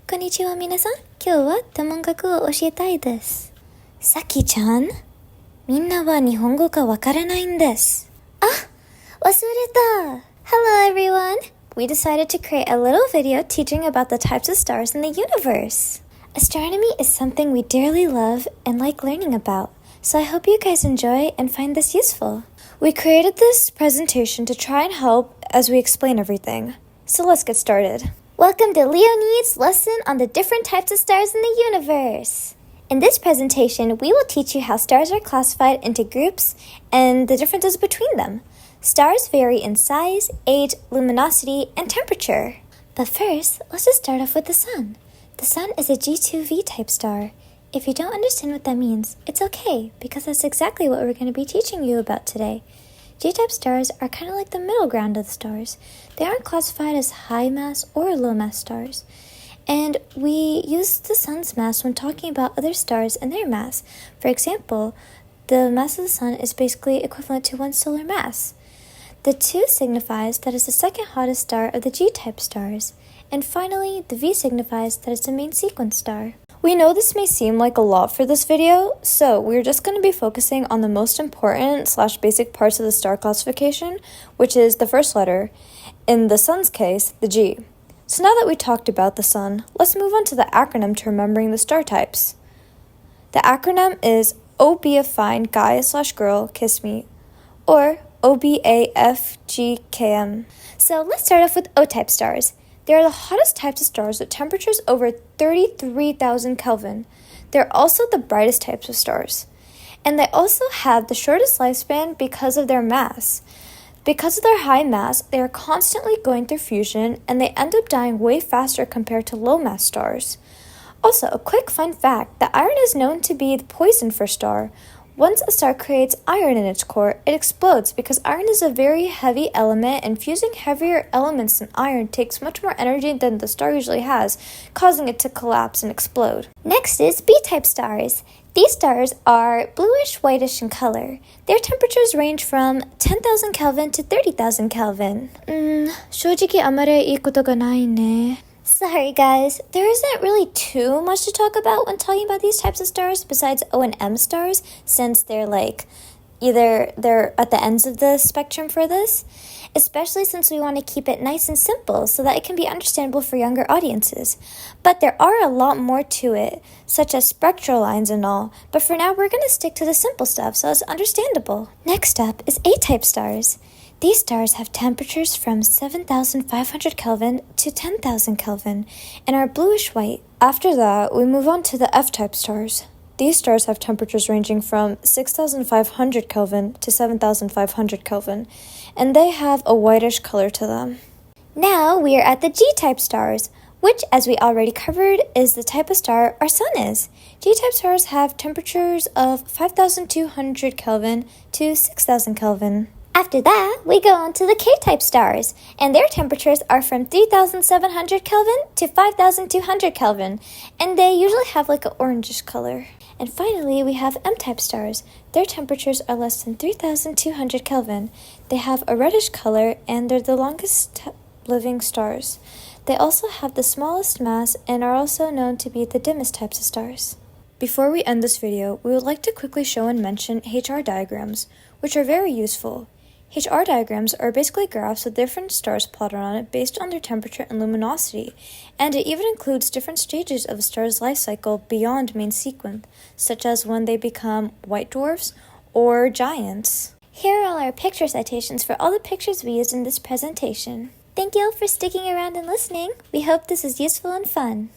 こんにちは皆さん。今日は天文学を教えたいです。さきちゃん、みんなは日本語がわからないんです。あ、忘れた。Hello everyone. We decided to create a little video teaching about the types of stars in the universe. Astronomy is something we dearly love and like learning about, so I hope you guys enjoy and find this useful. We created this presentation to try and help as we explain everything. So let's get started. Welcome to Leonid's lesson on the different types of stars in the universe. In this presentation, we will teach you how stars are classified into groups and the differences between them. Stars vary in size, age, luminosity, and temperature. But first, let's just start off with the Sun. The Sun is a G2V type star. If you don't understand what that means, it's okay, because that's exactly what we're going to be teaching you about today. G-type stars are kind of like the middle ground of the stars. They aren't classified as high mass or low mass stars. And we use the Sun's mass when talking about other stars and their mass. For example, the mass of the Sun is basically equivalent to one solar mass. The 2 signifies that it's the second hottest star of the G-type stars. And finally, the V signifies that it's the main sequence star. We know this may seem like a lot for this video, so we're just going to be focusing on the most important / basic parts of the star classification, which is the first letter, in the Sun's case, the G. So now that we talked about the Sun, let's move on to the acronym to remembering the star types. The acronym is O be a fine guy / girl, kiss me, or OBAFGKM. So let's start off with O-type stars. They are the hottest types of stars with temperatures over 33,000 Kelvin. They're also the brightest types of stars. And they also have the shortest lifespan because of their mass. Because of their high mass, they are constantly going through fusion and they end up dying way faster compared to low mass stars. Also, a quick fun fact, that iron is known to be the poison for a star. Once a star creates iron in its core, it explodes because iron is a very heavy element and fusing heavier elements than iron takes much more energy than the star usually has, causing it to collapse and explode. Next is B-type stars. These stars are bluish-whitish in color. Their temperatures range from 10,000 Kelvin to 30,000 Kelvin. 正直あまりいいことがないね. Sorry guys, there isn't really too much to talk about when talking about these types of stars besides O and M stars, since they're either they're at the ends of the spectrum for this, especially since we want to keep it nice and simple so that it can be understandable for younger audiences. But there are a lot more to it, such as spectral lines and all, but for now we're going to stick to the simple stuff so it's understandable. Next up is A-type stars. These stars have temperatures from 7,500 Kelvin to 10,000 Kelvin and are bluish-white. After that, we move on to the F-type stars. These stars have temperatures ranging from 6,500 Kelvin to 7,500 Kelvin, and they have a whitish color to them. Now we are at the G-type stars, which, as we already covered, is the type of star our Sun is. G-type stars have temperatures of 5,200 Kelvin to 6,000 Kelvin. After that, we go on to the K-type stars, and their temperatures are from 3,700 Kelvin to 5,200 Kelvin, and they usually have like an orangish color. And finally, we have M-type stars. Their temperatures are less than 3,200 Kelvin. They have a reddish color, and they're the longest living stars. They also have the smallest mass and are also known to be the dimmest types of stars. Before we end this video, we would like to quickly show and mention HR diagrams, which are very useful. HR diagrams are basically graphs with different stars plotted on it based on their temperature and luminosity, and it even includes different stages of a star's life cycle beyond main sequence, such as when they become white dwarfs or giants. Here are all our picture citations for all the pictures we used in this presentation. Thank you all for sticking around and listening. We hope this is useful and fun.